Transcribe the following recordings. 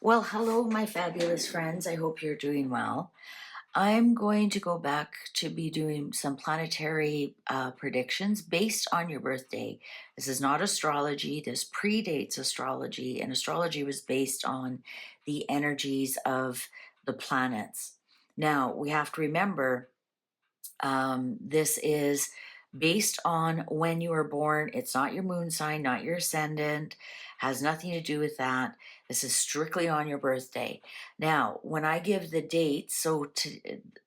Well, hello, my fabulous friends. I hope you're doing well. I'm going to go back to be doing some planetary predictions based on your birthday. This is not astrology, this predates astrology, and astrology was based on the energies of the planets. Now, we have to remember this is based on when you were born. It's not your moon sign, not your ascendant, has nothing to do with that. This is strictly on your birthday. Now, when I give the dates,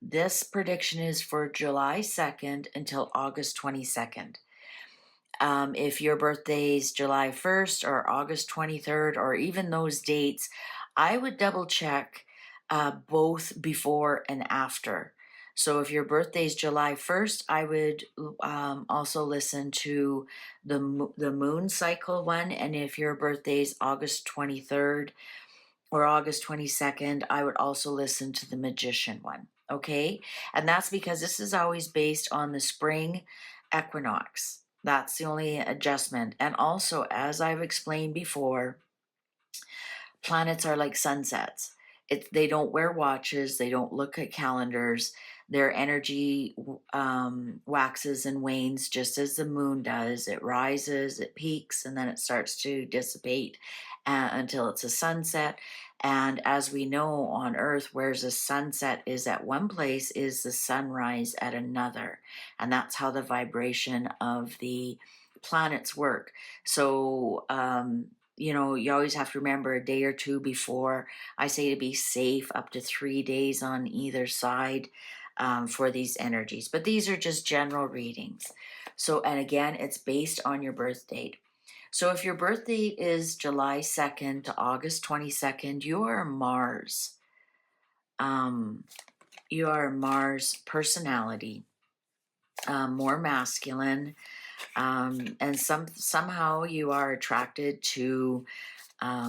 this prediction is for July 2nd until August 22nd. If your birthday's July 1st or August 23rd, or even those dates, I would double check both before and after. So if your birthday's July 1st, I would also listen to the moon cycle one. And if your birthday's August 23rd or August 22nd, I would also listen to the magician one. Okay. And that's because this is always based on the spring equinox. That's the only adjustment. And also, as I've explained before, planets are like sunsets. They don't wear watches, they don't look at calendars. Their energy waxes and wanes just as the moon does. It rises, it peaks, and then it starts to dissipate until it's a sunset. And as we know on Earth, whereas the sunset is at one place, is the sunrise at another. And that's how the vibration of the planets work. So, you always have to remember a day or two before. I say to be safe up to 3 days on either side for these energies. But these are just general readings. So, and again, it's based on your birth date. So if your birth date is July 2nd to August 22nd, you are Mars. You are Mars personality, more masculine, and somehow you are attracted to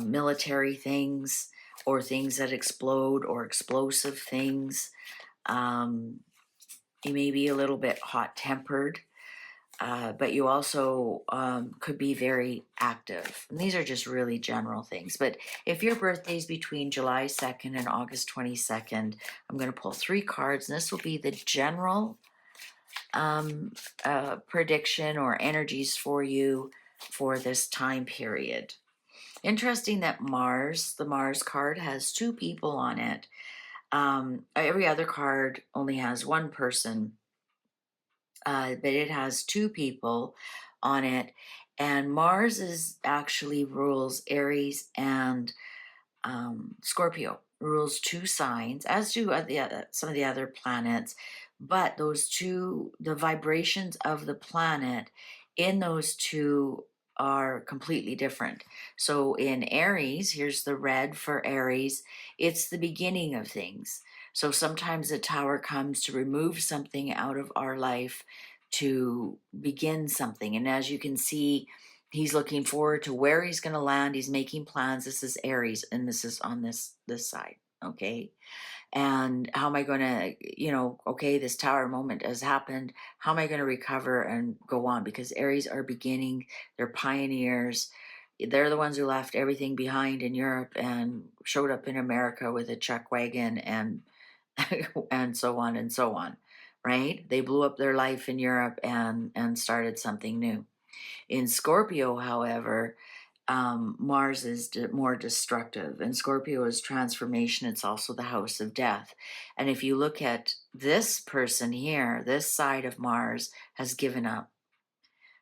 military things or things that explode or explosive things. You may be a little bit hot-tempered, but you also could be very active. And these are just really general things. But if your birthday is between July 2nd and August 22nd, I'm going to pull 3 cards, and this will be the general prediction or energies for you for this time period. Interesting that the Mars card, has 2 people on it. Every other card only has 1 person, but it has 2 people on it. And Mars actually rules Aries and Scorpio, rules 2 signs, as do some of the other planets. But the vibrations of the planet in those 2 are completely different. So in Aries, here's the red for Aries, it's the beginning of things. So sometimes the tower comes to remove something out of our life to begin something. And as you can see, he's looking forward to where he's going to land. He's making plans. This is Aries, and this is on this side. Okay. And how am I going to, okay, this tower moment has happened. How am I going to recover and go on? Because Aries are beginning, they're pioneers. They're the ones who left everything behind in Europe and showed up in America with a chuck wagon and and so on and so on, right? They blew up their life in Europe and started something new. In Scorpio, however, Mars is more destructive, and Scorpio is transformation. It's also the house of death. And if you look at this person here, this side of Mars has given up.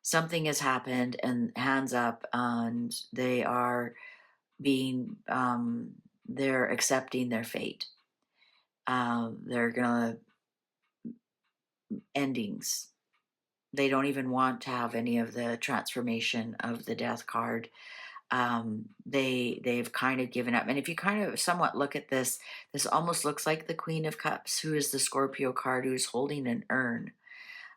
Something has happened, and hands up, and they are they're accepting their fate. They're gonna endings. They don't even want to have any of the transformation of the death card. They've kind of given up. And if you kind of somewhat look at this almost looks like the Queen of Cups, who is the Scorpio card, who's holding an urn.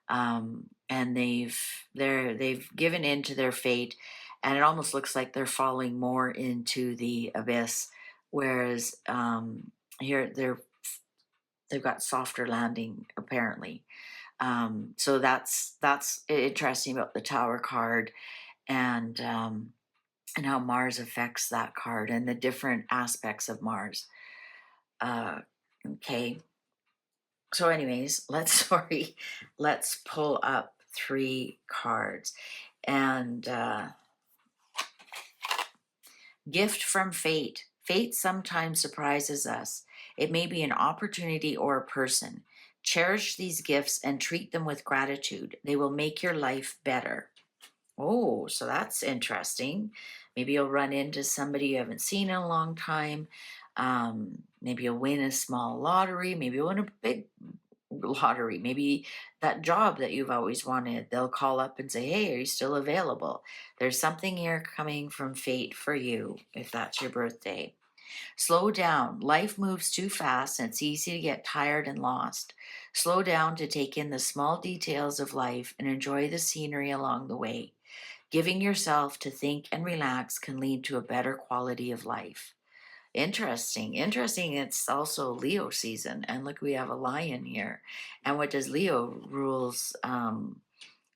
And they've given in to their fate, and it almost looks like they're falling more into the abyss, whereas here they've got softer landing apparently. So that's interesting about the Tower card. And and how Mars affects that card and the different aspects of Mars. Okay. So anyways, let's pull up 3 cards. And gift from fate. Fate sometimes surprises us. It may be an opportunity or a person. Cherish these gifts and treat them with gratitude. They will make your life better. Oh, so that's interesting. Maybe you'll run into somebody you haven't seen in a long time. Maybe you'll win a small lottery. Maybe you'll win a big lottery. Maybe that job that you've always wanted, they'll call up and say, hey, are you still available? There's something here coming from fate for you if that's your birthday. Slow down. Life moves too fast and it's easy to get tired and lost. Slow down to take in the small details of life and enjoy the scenery along the way. Giving yourself to think and relax can lead to a better quality of life. Interesting. Interesting. It's also Leo season. And look, we have a lion here. And what does Leo rules?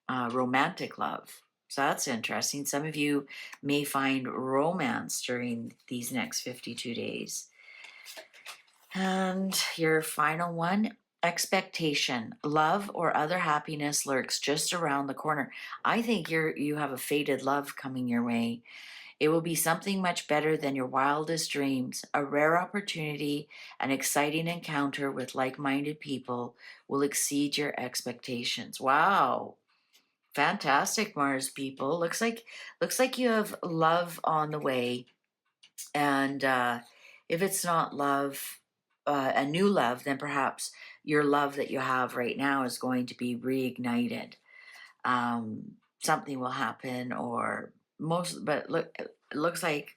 Romantic love. So that's interesting. Some of you may find romance during these next 52 days. And your final one, expectation. Love or other happiness lurks just around the corner. I think you have a fated love coming your way. It will be something much better than your wildest dreams. A rare opportunity, an exciting encounter with like-minded people will exceed your expectations. Wow. Fantastic, Mars people. Looks like you have love on the way. And if it's not love, a new love, then perhaps your love that you have right now is going to be reignited. Something will happen, but it looks like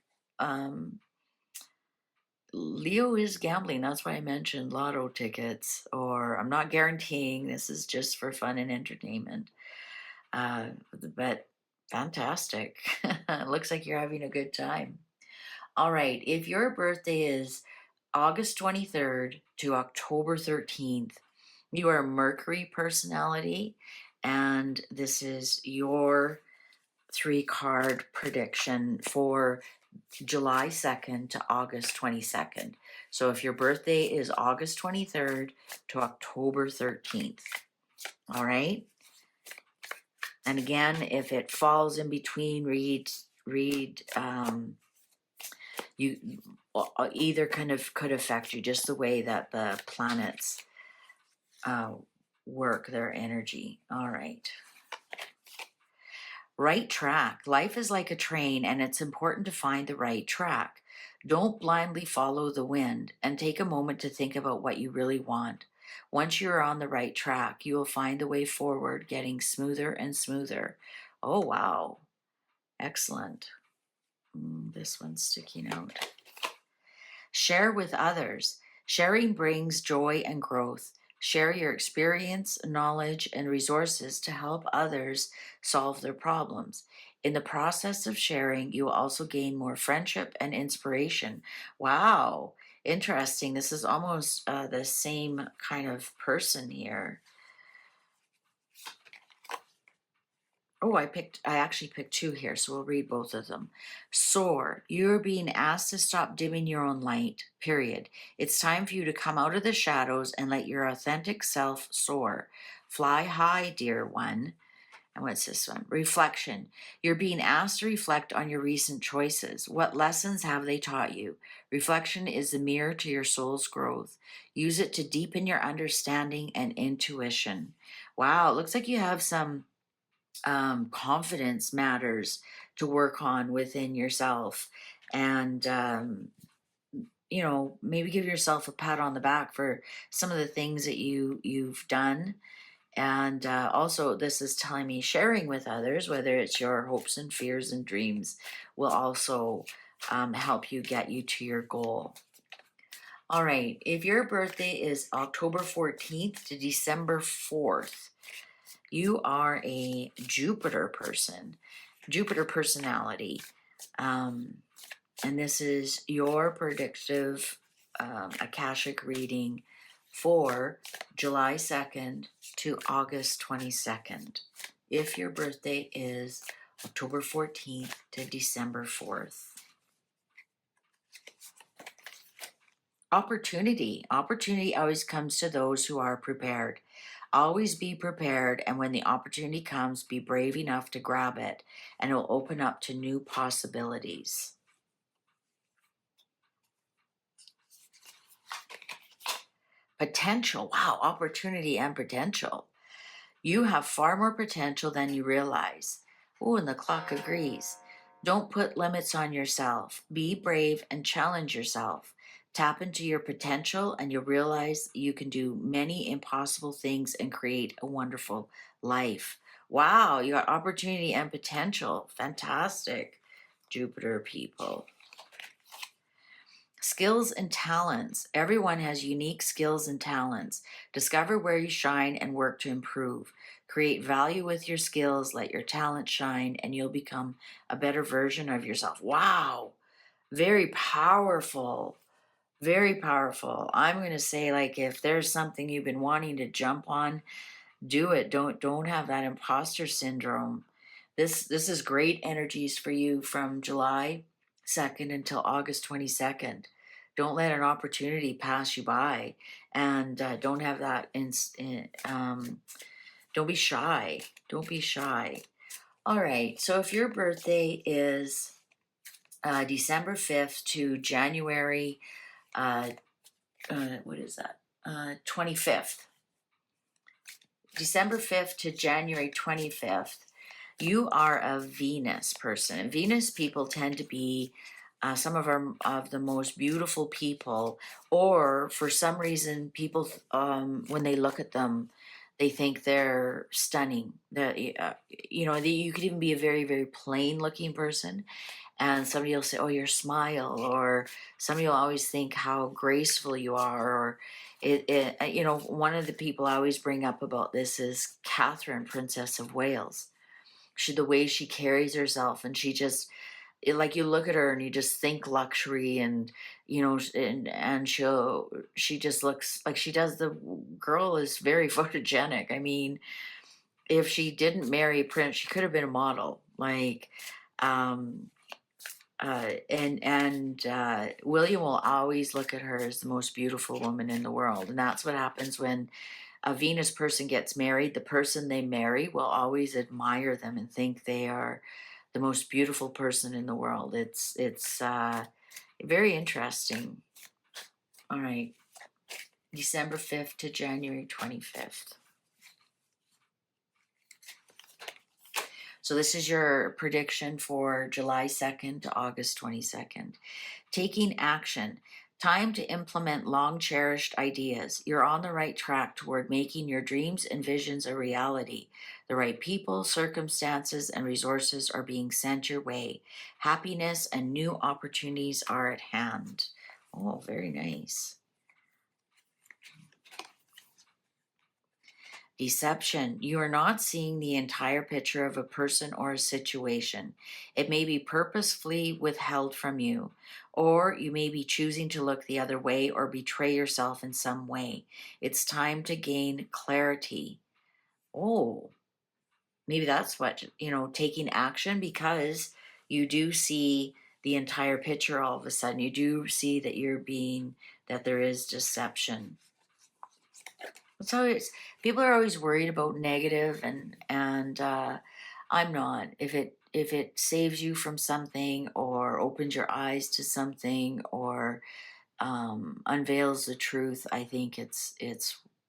Leo is gambling. That's why I mentioned lotto tickets, or I'm not guaranteeing, this is just for fun and entertainment. But fantastic. Looks like you're having a good time. All right, if your birthday is August 23rd to October 13th, you are a Mercury personality, and this is your 3-card prediction for July 2nd to August 22nd. So if your birthday is August 23rd to October 13th, all right? And again, if it falls in between, read you either kind of could affect you, just the way that the planets work their energy. All right. Right track. Life is like a train, and it's important to find the right track. Don't blindly follow the wind, and take a moment to think about what you really want. Once you're on the right track, you will find the way forward getting smoother and smoother. Oh, wow. Excellent. This one's sticking out. Share with others. Sharing brings joy and growth. Share your experience, knowledge, and resources to help others solve their problems. In the process of sharing, you will also gain more friendship and inspiration. Wow, interesting. This is almost the same kind of person here. Oh, I actually picked 2 here, so we'll read both of them. Soar. You're being asked to stop dimming your own light, period. It's time for you to come out of the shadows and let your authentic self soar. Fly high, dear one. And what's this one? Reflection. You're being asked to reflect on your recent choices. What lessons have they taught you? Reflection is the mirror to your soul's growth. Use it to deepen your understanding and intuition. Wow, it looks like you have some confidence matters to work on within yourself, and maybe give yourself a pat on the back for some of the things that you've done. And also, this is telling me sharing with others, whether it's your hopes and fears and dreams, will also help you get you to your goal. All right, if your birthday is October 14th to December 4th, you are a Jupiter personality. And this is your predictive Akashic reading for July 2nd to August 22nd. If your birthday is October 14th to December 4th. Opportunity. Opportunity always comes to those who are prepared. Always be prepared, and when the opportunity comes, be brave enough to grab it, and it will open up to new possibilities. Potential. Wow, opportunity and potential. You have far more potential than you realize. Oh, and the clock agrees. Don't put limits on yourself. Be brave and challenge yourself. Tap into your potential, and you'll realize you can do many impossible things and create a wonderful life. Wow, you got opportunity and potential. Fantastic, Jupiter people. Skills and talents. Everyone has unique skills and talents. Discover where you shine and work to improve. Create value with your skills, let your talent shine, and you'll become a better version of yourself. Wow, very powerful. Very powerful. I'm going to say, like, if there's something you've been wanting to jump on, do it. Don't have that imposter syndrome. This is great energies for you from July 2nd until August 22nd. Don't let an opportunity pass you by, and don't have that don't be shy. Don't be shy. All right, so if your birthday is December 5th to January what is that 25th, December 5th to January 25th, you are a Venus person. And Venus people tend to be some of the most beautiful people, or for some reason, people when they look at them, they think they're stunning. That you could even be a very very plain looking person, and somebody will say, "Oh, your smile," or somebody will always think how graceful you are, or one of the people I always bring up about this is Catherine, Princess of Wales. The way she carries herself, and she just like, you look at her and you just think luxury, and and she just looks like she does. The girl is very photogenic. I mean, if she didn't marry a prince, she could have been a model. Like, um, William will always look at her as the most beautiful woman in the world, and that's what happens when a Venus person gets married. The person they marry will always admire them and think they are the most beautiful person in the world. It's very interesting. All right, December 5th to January 25th. So this is your prediction for July 2nd to August 22nd. Taking action. Time to implement long cherished ideas. You're on the right track toward making your dreams and visions a reality. The right people, circumstances, and resources are being sent your way. Happiness and new opportunities are at hand. Oh, very nice. Deception. You are not seeing the entire picture of a person or a situation. It may be purposefully withheld from you, or you may be choosing to look the other way or betray yourself in some way. It's time to gain clarity. Oh, maybe that's what, taking action, because you do see the entire picture all of a sudden. You do see that there is deception. So it's people are always worried about negative, and I'm not. If it saves you from something, or opens your eyes to something, or unveils the truth, I think it's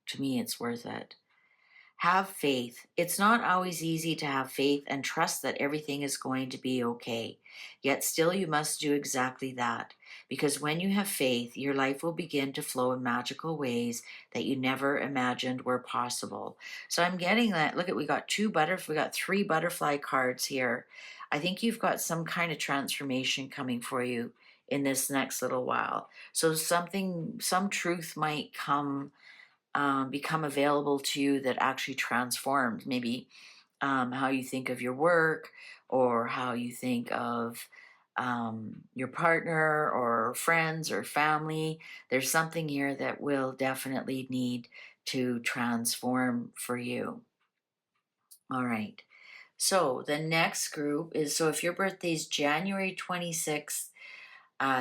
to me it's worth it. Have faith. It's not always easy to have faith and trust that everything is going to be okay. Yet still, you must do exactly that. Because when you have faith, your life will begin to flow in magical ways that you never imagined were possible. So I'm getting that. Look at, we got we got three butterfly cards here. I think you've got some kind of transformation coming for you in this next little while. So some truth might become available to you that actually transforms maybe how you think of your work, or how you think of your partner or friends or family. There's something here that will definitely need to transform for you. All right. So the next group is, so if your birthday is January 26th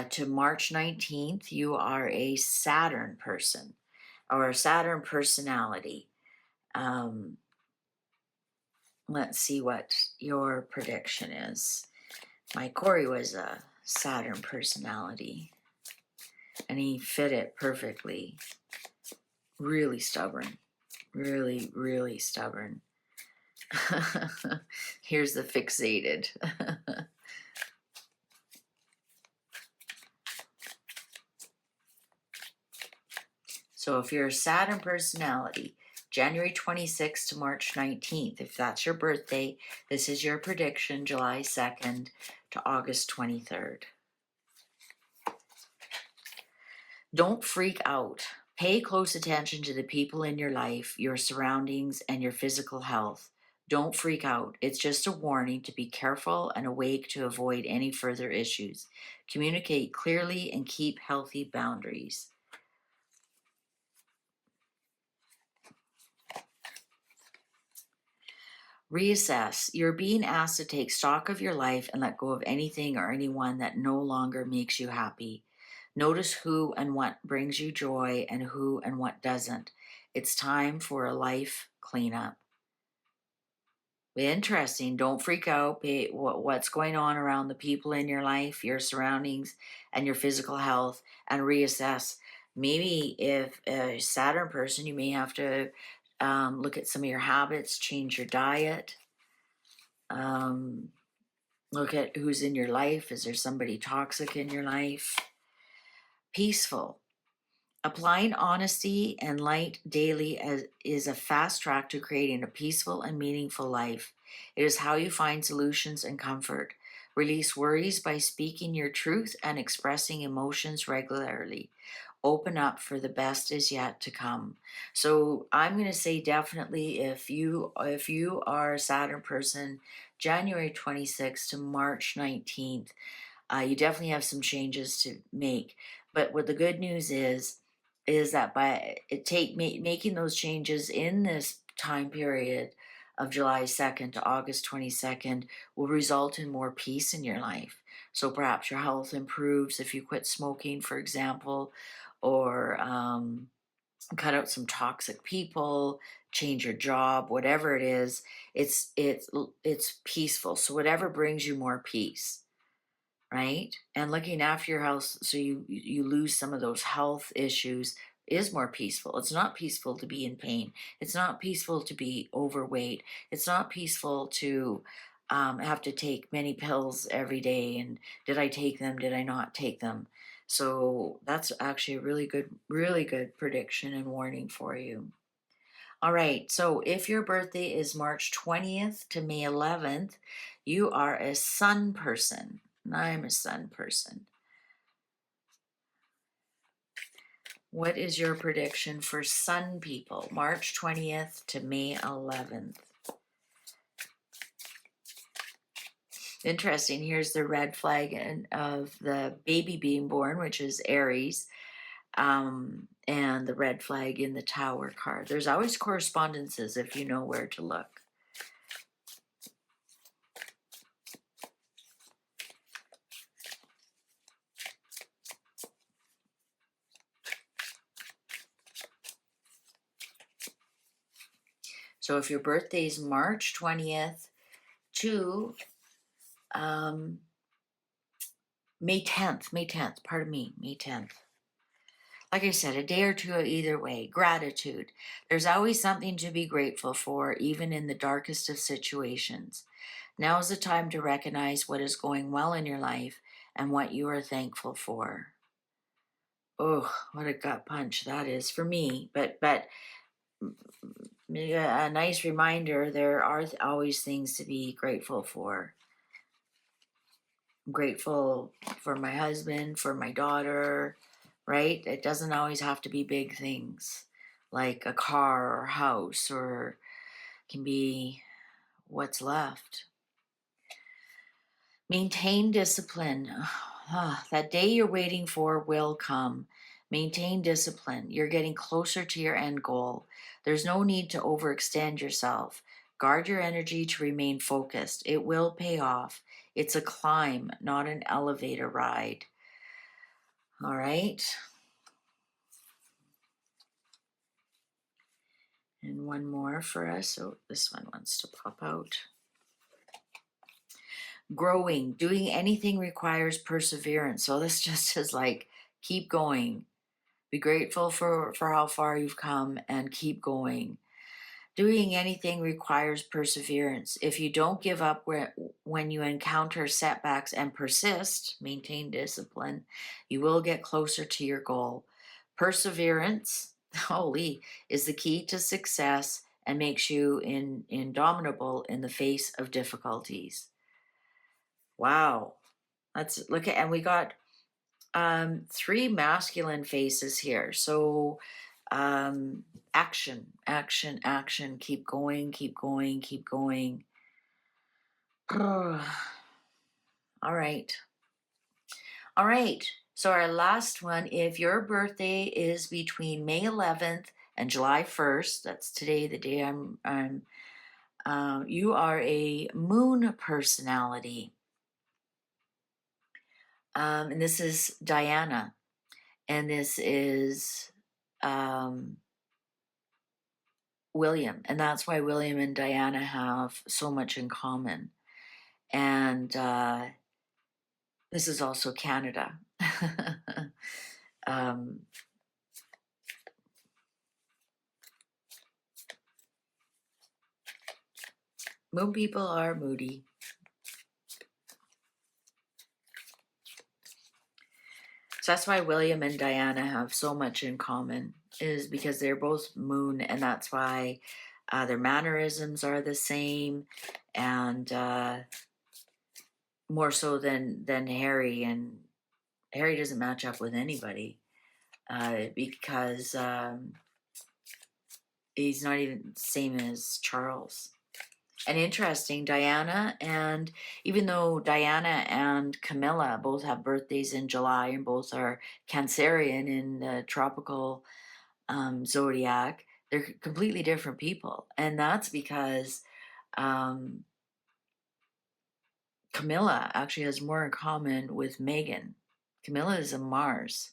to March 19th, you are a Saturn person or a Saturn personality. Let's see what your prediction is. My Corey was a Saturn personality and he fit it perfectly. Really stubborn. Really, really stubborn. Here's the fixated. So if you're a Saturn personality, January 26th to March 19th, if that's your birthday, this is your prediction, July 2nd to August 23rd. Don't freak out. Pay close attention to the people in your life, your surroundings, and your physical health. Don't freak out. It's just a warning to be careful and awake to avoid any further issues. Communicate clearly and keep healthy boundaries. Reassess. You're being asked to take stock of your life and let go of anything or anyone that no longer makes you happy. Notice who and what brings you joy and who and what doesn't. It's time for a life cleanup. Interesting. Don't freak out. Pay what's going on around the people in your life, your surroundings, and your physical health, and reassess. Maybe if a Saturn person, you may have to look at some of your habits, change your diet, look at who's in your life. Is there somebody toxic in your life? Peaceful. Applying honesty and light daily is a fast track to creating a peaceful and meaningful life. It is how you find solutions and comfort. Release worries by speaking your truth and expressing emotions regularly. Open up, for the best is yet to come. So I'm going to say definitely, if you are a Saturn person, January 26th to March 19th, you definitely have some changes to make. But what the good news is that by making those changes in this time period of July 2nd to August 22nd will result in more peace in your life. So perhaps your health improves if you quit smoking, for example, or cut out some toxic people, change your job, whatever it is. It's peaceful. So whatever brings you more peace, right? And looking after your health so you lose some of those health issues is more peaceful. It's not peaceful to be in pain. It's not peaceful to be overweight. It's not peaceful to have to take many pills every day. And did I take them? Did I not take them? So that's actually a really good prediction and warning for you. All right, so if your birthday is March 20th to May 11th, you are a sun person. I'm a sun person. What is your prediction for sun people, March 20th to May 11th? Interesting. Here's the red flag of the baby being born, which is Aries, and the red flag in the Tower card. There's always correspondences if you know where to look. So if your birthday is March 20th to May 10th, pardon me, May 10th. Like I said, a day or two either way. Gratitude. There's always something to be grateful for, even in the darkest of situations. Now is the time to recognize what is going well in your life and what you are thankful for. Oh, what a gut punch that is for me. But a nice reminder, there are always things to be grateful for. I'm grateful for my husband, for my daughter, right? It doesn't always have to be big things like a car or house, or can be what's left. Maintain discipline. That day you're waiting for will come. Maintain discipline. You're getting closer to your end goal. There's no need to overextend yourself. Guard your energy to remain focused. It will pay off. It's a climb, not an elevator ride. All right. And one more for us. So this one wants to pop out. Growing, doing anything requires perseverance. So this just is like, keep going. Be grateful for how far you've come and keep going. Doing anything requires perseverance. If you don't give up when you encounter setbacks and persist, maintain discipline, you will get closer to your goal. Perseverance, holy, is the key to success and makes you indomitable in the face of difficulties. Wow. Let's look at, and we got three masculine faces here. So action, action, action, keep going, keep going, keep going. All right. All right. So our last one, if your birthday is between May 11th and July 1st, that's today, the day you are a moon personality. And this is Diana. And this is William. And that's why William and Diana have so much in common. And this is also Canada. Moon people are moody. So that's why William and Diana have so much in common, is because they're both moon, and that's why their mannerisms are the same, and more so than Harry. And Harry doesn't match up with anybody because he's not even the same as Charles. And interesting, Diana, and even though Diana and Camilla both have birthdays in July and both are Cancerian in the tropical zodiac, they're completely different people. And that's because Camilla actually has more in common with Megan. Camilla is a Mars.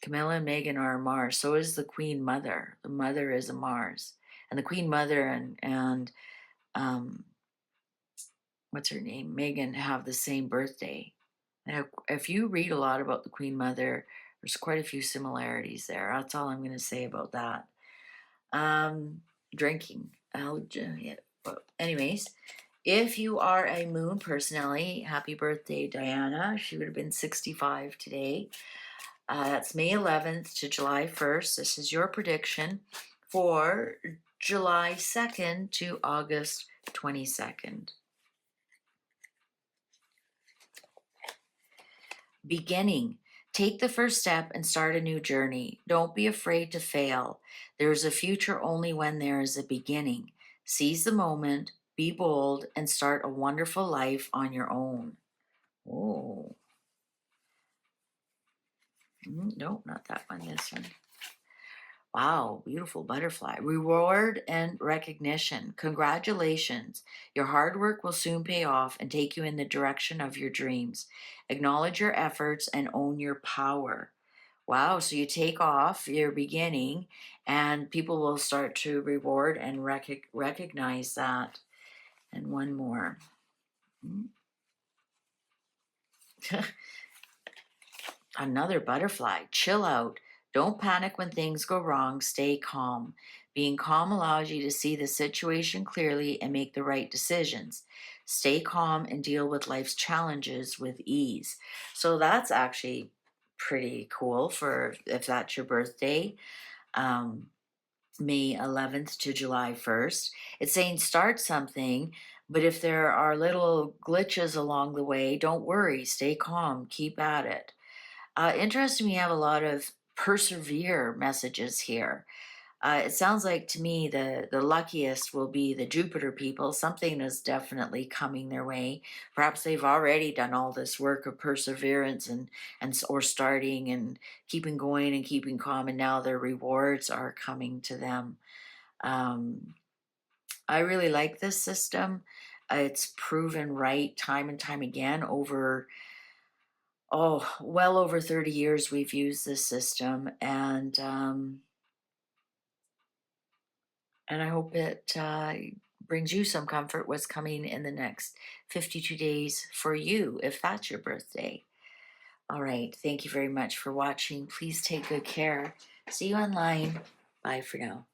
Camilla and Megan are a Mars. So is the Queen Mother. The mother is a Mars. And the Queen Mother and what's her name, Megan, have the same birthday. And if you read a lot about the Queen Mother, there's quite a few similarities there. That's all I'm going to say about that. Drinking. Yeah. But anyways, if you are a moon personality, happy birthday, Diana. She would have been 65 today. That's May 11th to July 1st. This is your prediction for July 2nd to August 22nd. Beginning. Take the first step and start a new journey. Don't be afraid to fail. There is a future only when there is a beginning. Seize the moment, be bold, and start a wonderful life on your own. Oh. No, not that one, this one. Wow, beautiful butterfly. Reward and recognition. Congratulations. Your hard work will soon pay off and take you in the direction of your dreams. Acknowledge your efforts and own your power. Wow, so you take off your beginning and people will start to reward and recognize that. And one more. Another butterfly. Chill out. Don't panic when things go wrong. Stay calm. Being calm allows you to see the situation clearly and make the right decisions. Stay calm and deal with life's challenges with ease. So that's actually pretty cool for if that's your birthday. May 11th to July 1st. It's saying start something, but if there are little glitches along the way, don't worry. Stay calm. Keep at it. Interesting, we have a lot of persevere messages here. It sounds like to me the luckiest will be the Jupiter people. Something is definitely coming their way. Perhaps they've already done all this work of perseverance and or starting and keeping going and keeping calm, and now their rewards are coming to them. I really like this system. It's proven right time and time again over, oh, well over 30 years we've used this system. And I hope it brings you some comfort what's coming in the next 52 days for you, if that's your birthday. All right. Thank you very much for watching. Please take good care. See you online. Bye for now.